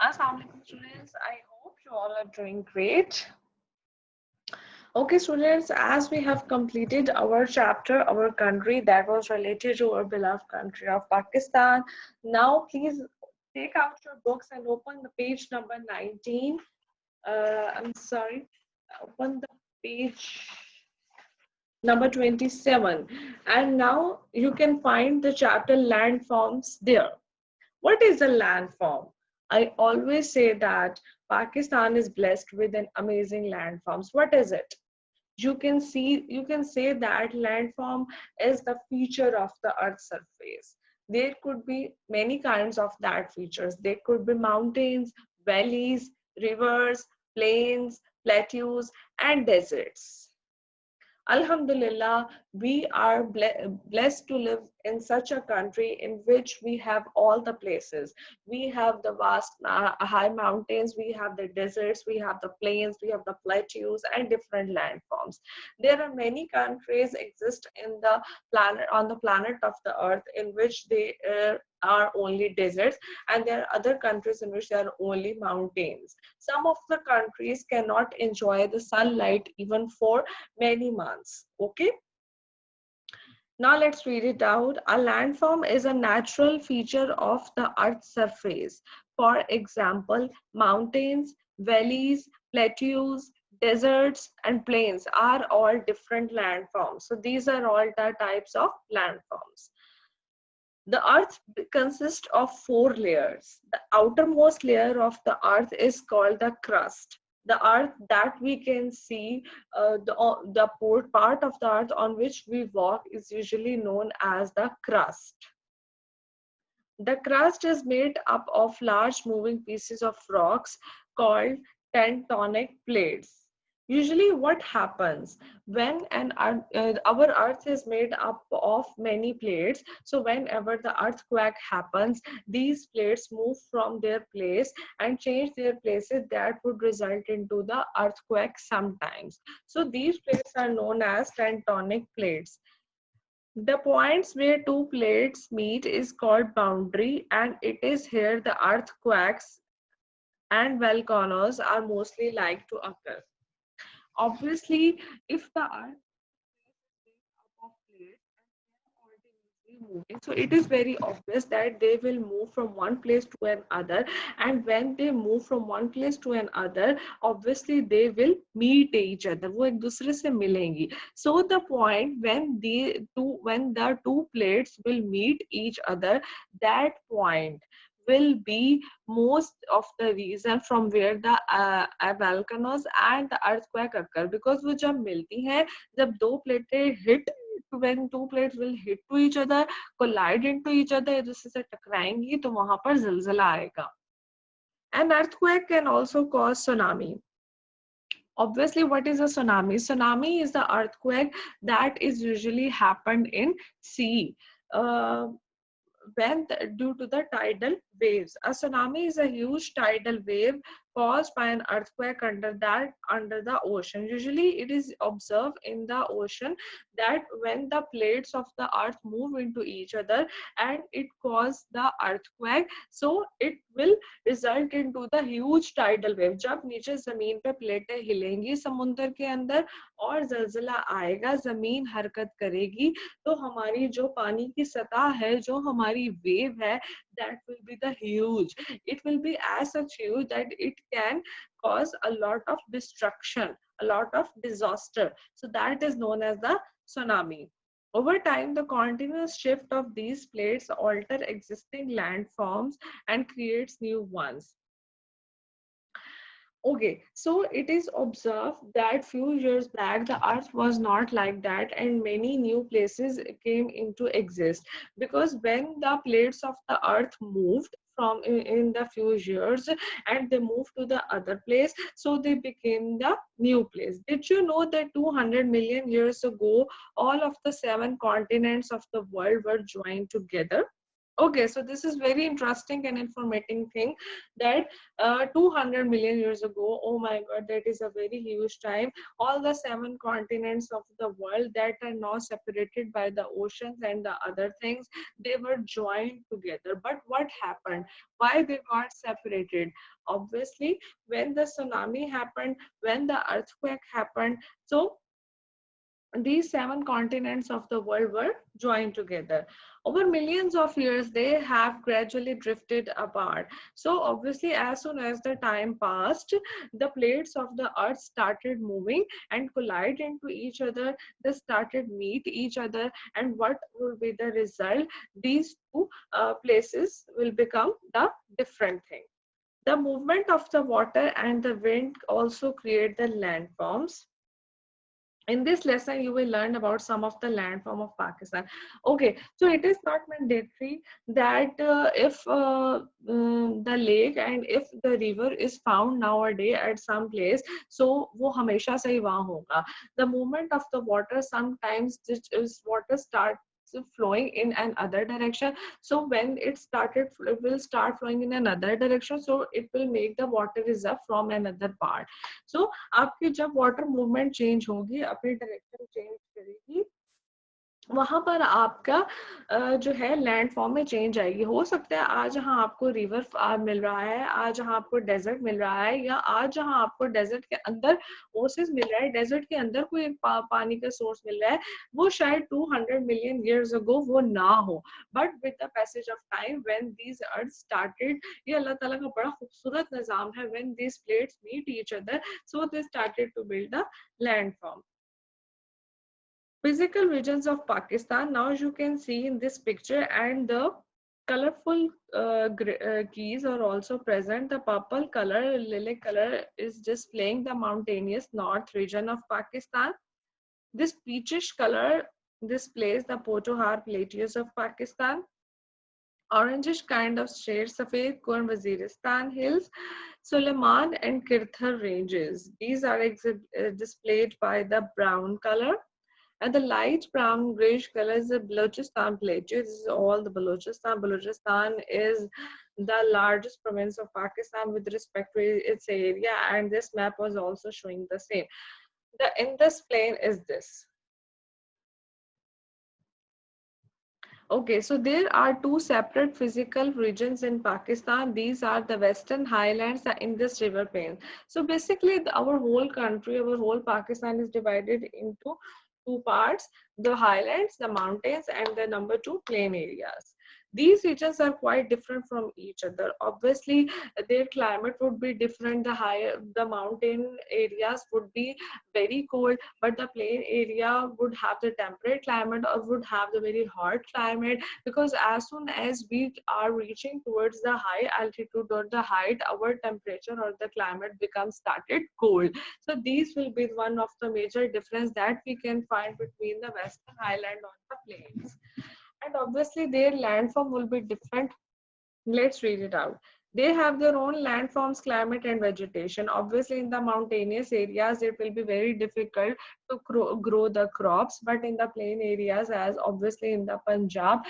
Assalamu alaikum students. I hope you all are doing great. Okay, students, as we have completed our chapter, our country that was related to our beloved country of Pakistan. Now, please take out your books and open the page number 19. I'm sorry, open the page number 27. And now you can find the chapter landforms there. What is a landform? I always say that Pakistan is blessed with an amazing landforms. What is it? You can say that landform is the feature of the earth's surface. There could be many kinds of that features. There could be mountains, valleys, rivers, plains, plateaus, and deserts. Alhamdulillah, we are blessed to live in such a country in which we have all the places. We have the vast high mountains, we have the deserts, we have the plains, we have the plateaus and different landforms. There are many countries exist in the planet on the planet of the earth in which they are only deserts, and there are other countries in which there are only mountains. Some of the countries cannot enjoy the sunlight even for many months. Okay, now let's read it out. A landform is a natural feature of the earth's surface. For example, mountains, valleys, plateaus, deserts and plains are all different landforms. So these are all the types of landforms. The earth consists of four layers. The outermost layer of the earth is called the crust. The earth that we can see, the part of the earth on which we walk is usually known as the crust. The crust is made up of large moving pieces of rocks called tectonic plates. Usually what happens when our earth is made up of many plates, so whenever the earthquake happens, these plates move from their place and change their places. That would result into the earthquake sometimes. So these plates are known as tectonic plates. The points where two plates meet is called boundary, and it is here the earthquakes and volcanoes are mostly like to occur. Obviously, if the earth is up of plates and they are continuously moving, so it is very obvious that they will move from one place to another. And when they move from one place to another, obviously they will meet each other. वो एक दूसरे से मिलेंगी. So the point when the two plates will meet each other, that point will be most of the reason from where the volcanoes and the earthquake occur, because वो जब मिलती हैं, जब दो प्लेटें hit, when two plates will hit to each other, collide into each other, एक दूसरे से टकराएंगी, तो वहां पर जिलजिला आएगा. An earthquake can also cause tsunami. Obviously, what is a tsunami? Tsunami is the earthquake that is usually happened in sea. Uh, due to the tidal waves. A tsunami is a huge tidal wave caused by an earthquake under the ocean. Usually it is observed in the ocean that when the plates of the earth move into each other and it causes the earthquake, so it will result into the huge tidal wave. जब नीचे जमीन पे प्लेटें हिलेंगी समुद्र के अंदर और जलजिला आएगा, जमीन हरकत करेगी, तो हमारी जो पानी की सतह है, जो हमारी वेव है, that will be the huge. It will be as such huge that it can cause a lot of destruction, a lot of disaster. So that is known as the tsunami. Over time, the continuous shift of these plates alter existing landforms and creates new ones. Okay, so it is observed that few years back the earth was not like that and many new places came into exist, because when the plates of the earth moved from in the few years and they moved to the other place, so they became the new place. Did you know that 200 million years ago all of the seven continents of the world were joined together? Okay, so this is very interesting and informative thing that 200 million years ago, oh my God, that is a very huge time. All the 7 continents of the world that are now separated by the oceans and the other things, they were joined together. But what happened? Why they got separated? Obviously, when the tsunami happened, when the earthquake happened, so these 7 continents of the world were joined together. Over millions of years, they have gradually drifted apart. So obviously, as soon as the time passed, the plates of the earth started moving and collide into each other. They started meet each other, and what will be the result? These two places will become the different thing. The movement of the water and the wind also create the landforms. In this lesson you will learn about some of the landform of Pakistan. Okay, so it is not mandatory that if the lake and if the river is found nowadays at some place, so wo hamesha se hi wahan hoga. The movement of the water, sometimes this is water starts flowing in another direction. So when it will start flowing in another direction, so it will make the water reserve from another part. So आपकी जब water movement change होगी, अपनी direction change करेगी, वहां पर आपका जो है लैंड फॉर्म में चेंज आएगी. हो सकता है आज जहां आपको रिवर मिल रहा है, आज जहां आपको डेजर्ट मिल रहा है, या आज जहां आपको डेजर्ट के अंदर ओसिस मिल रहा है, डेजर्ट के अंदर कोई पानी का सोर्स मिल रहा है, वो शायद 200 मिलियन ईयर्स अगो वो ना हो. But with the passage of time when these earth started, ये अल्लाह ताला का बड़ा खूबसूरत निजाम है, when these plates meet each other, so they started to build the land form. Physical regions of Pakistan. Now you can see in this picture, and the colorful keys are also present. The purple color, lilac color, is displaying the mountainous north region of Pakistan. This peachish color displays the Potohar plateaus of Pakistan. Orangish kind of shade, Safed Kuan Waziristan Hills, Suleiman and Kirthar ranges. These are displayed by the brown color. And the light brown grayish color is the Balochistan plateau. This is all the Balochistan. Balochistan is the largest province of Pakistan with respect to its area, and this map was also showing the same. The in this plain is this. Okay, so there are two separate physical regions in Pakistan. These are the Western Highlands and Indus River Plain. So basically, our whole country, our whole Pakistan is divided into two parts: the highlands, the mountains, and the number two plain areas. These regions are quite different from each other. Obviously, their climate would be different. The mountain areas would be very cold, but the plain area would have the temperate climate or would have the very hot climate, because as soon as we are reaching towards the high altitude or the height, our temperature or the climate becomes started cold. So these will be one of the major difference that we can find between the Western Highland and the plains. And obviously their landform will be different. Let's read it out. They have their own landforms, climate, and vegetation. Obviously, in the mountainous areas, it will be very difficult to grow the crops. But in the plain areas, as obviously in the Punjab,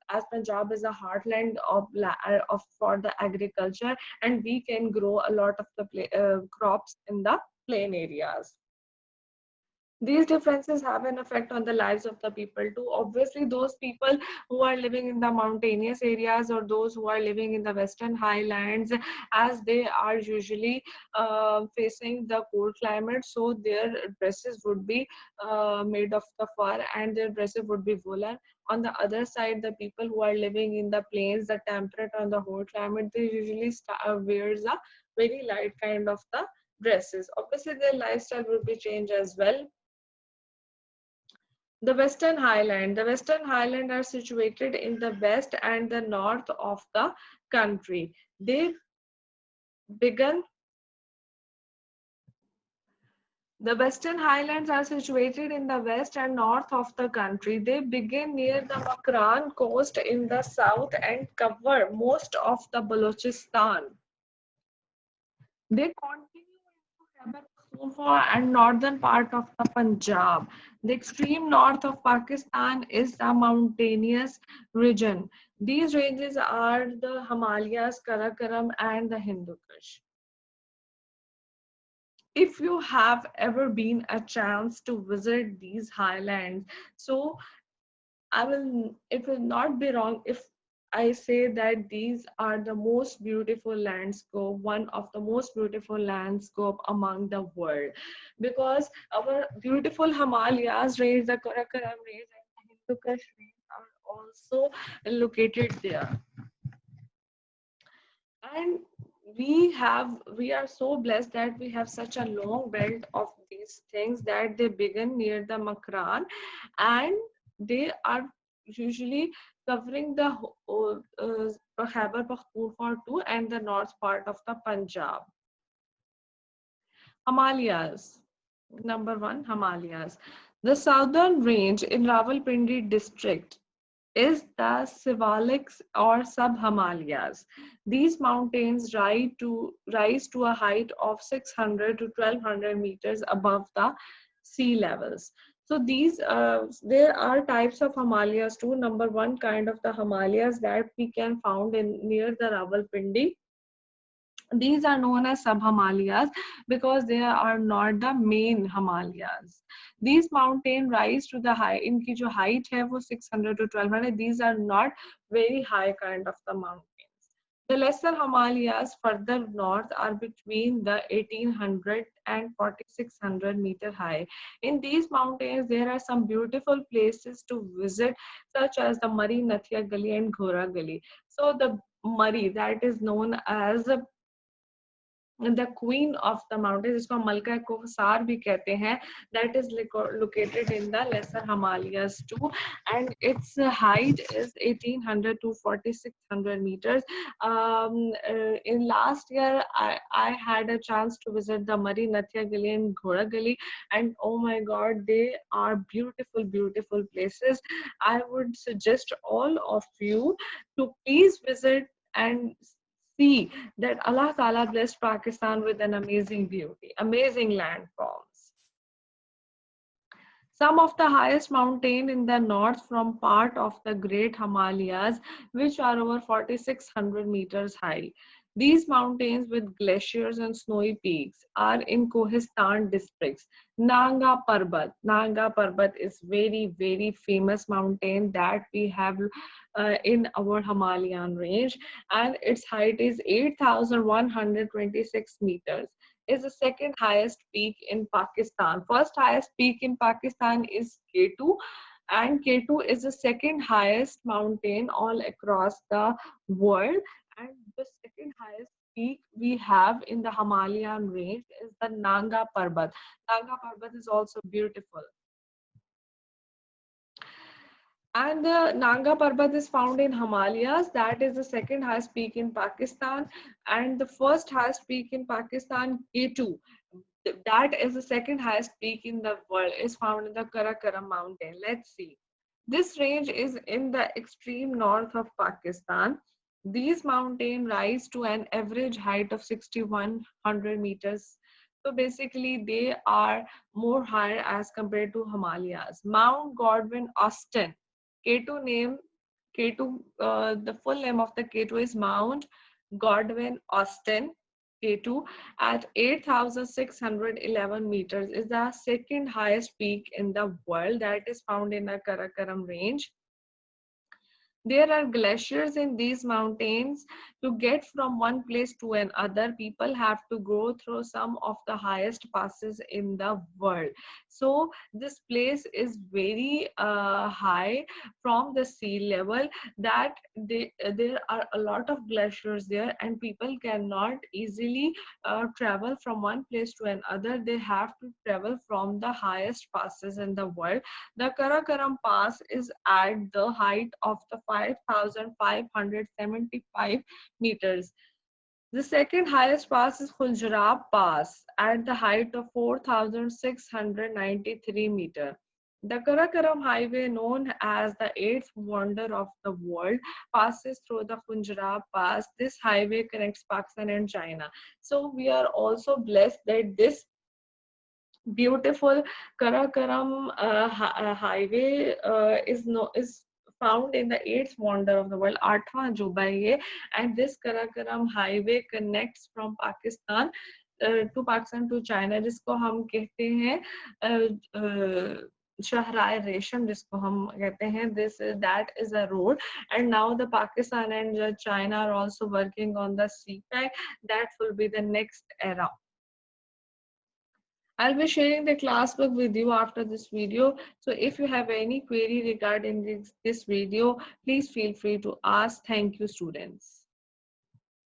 as Punjab is a heartland of for the agriculture, and we can grow a lot of the crops in the plain areas. These differences have an effect on the lives of the people too. Obviously, those people who are living in the mountainous areas or those who are living in the Western Highlands, as they are usually facing the cold climate, so their dresses would be made of the fur and their dresses would be woolen. On the other side, the people who are living in the plains, the temperate on the whole climate, they usually wears a very light kind of the dresses. Obviously, their lifestyle will be changed as well. The Western Highland. The Western Highland are situated in the west and the north of the country. They began. The Western Highlands are situated in the west and north of the country. They begin near the Makran coast in the south and cover most of the Balochistan. They continue into Khyber Pakhtunkhwa and northern part of the Punjab. The extreme north of Pakistan is the mountainous region. These ranges are the Himalayas, Karakoram, and the Hindu Kush. If you have ever been a chance to visit these highlands, so it will not be wrong if I say that these are the most beautiful landscape, one of the most beautiful landscape among the world, because our beautiful Himalayas range, the Karakoram range, and the Hindu Kush range are also located there. And we are so blessed that we have such a long belt of these things that they begin near the Makran, and they are usually covering the Khyber Pakhtunkhwa too and the north part of the Punjab. Himalayas. Number one, Himalayas. The southern range in Rawalpindi district is the Sivaliks or sub-Himalayas. These mountains rise to a height of 600 to 1200 meters above the sea levels. So there are types of Himalayas too. Number one kind of the Himalayas that we can found in near the Rawalpindi. These are known as sub-Himalayas because they are not the main Himalayas. These mountain rise to the high, इनकी जो height है वो 600 to 1200. These are not very high kind of the mountains. The lesser Himalayas further north are between the 1800 and 4600 meter high. In these mountains, there are some beautiful places to visit, such as the Mari Nathia Gali and Ghora Gali. So the Mari, that is known as the queen of the mountains, जिसको मलका कोहसार भी कहते हैं, that is located in the lesser Himalayas too, and its height is 1800 to 4600 meters. In last year I had a chance to visit the Mari Nathia Gali and Ghora Gali, and oh my god, they are beautiful places. I would suggest all of you to please visit and see that Allah Ta'ala blessed Pakistan with an amazing beauty, amazing landforms. Some of the highest mountain in the north from part of the Great Himalayas, which are over 4600 meters high. These mountains with glaciers and snowy peaks are in Kohistan districts. Nanga Parbat. Nanga Parbat is very famous mountain that we have in our Himalayan range, and its height is 8126 meters. Is the second highest peak in Pakistan. First highest peak in Pakistan is K2, and K2 is the second highest mountain all across the world. And the second highest peak we have in the Himalayan range is the Nanga Parbat. Nanga Parbat is also beautiful. And the Nanga Parbat is found in Himalayas. That is the second highest peak in Pakistan. And the first highest peak in Pakistan, K2, that is the second highest peak in the world, is found in the Karakoram mountain. Let's see. This range is in the extreme north of Pakistan. These mountains rise to an average height of 6100 meters. So basically, they are more higher as compared to Himalayas. Mount Godwin Austen, K2 name, K2, the full name of the K2 is Mount Godwin Austen. K2 at 8611 meters is the second highest peak in the world that is found in the Karakoram range. There are glaciers in these mountains. To get from one place to another, people have to go through some of the highest passes in the world. So this place is very high from the sea level, that there are a lot of glaciers there, and people cannot easily travel from one place to another. They have to travel from the highest passes in the world. The Karakoram Pass is at the height of the 5,575 meters. The second highest pass is Khunjarab Pass at the height of 4,693 meters. The Karakoram Highway, known as the eighth wonder of the world, passes through the Khunjarab Pass. This highway connects Pakistan and China. So we are also blessed that this beautiful Karakoram highway is found in the eighth wonder of the world, आठवां अजूबा है ये, and this Karakoram highway connects from Pakistan to Pakistan to China, जिसको हम कहते हैं शहराय रेशम, जिसको हम कहते हैं, this that is a road, and now the Pakistan and China are also working on the CPEC. That will be the next era. I'll be sharing the class book with you after this video. So if you have any query regarding this video, please feel free to ask. Thank you, students.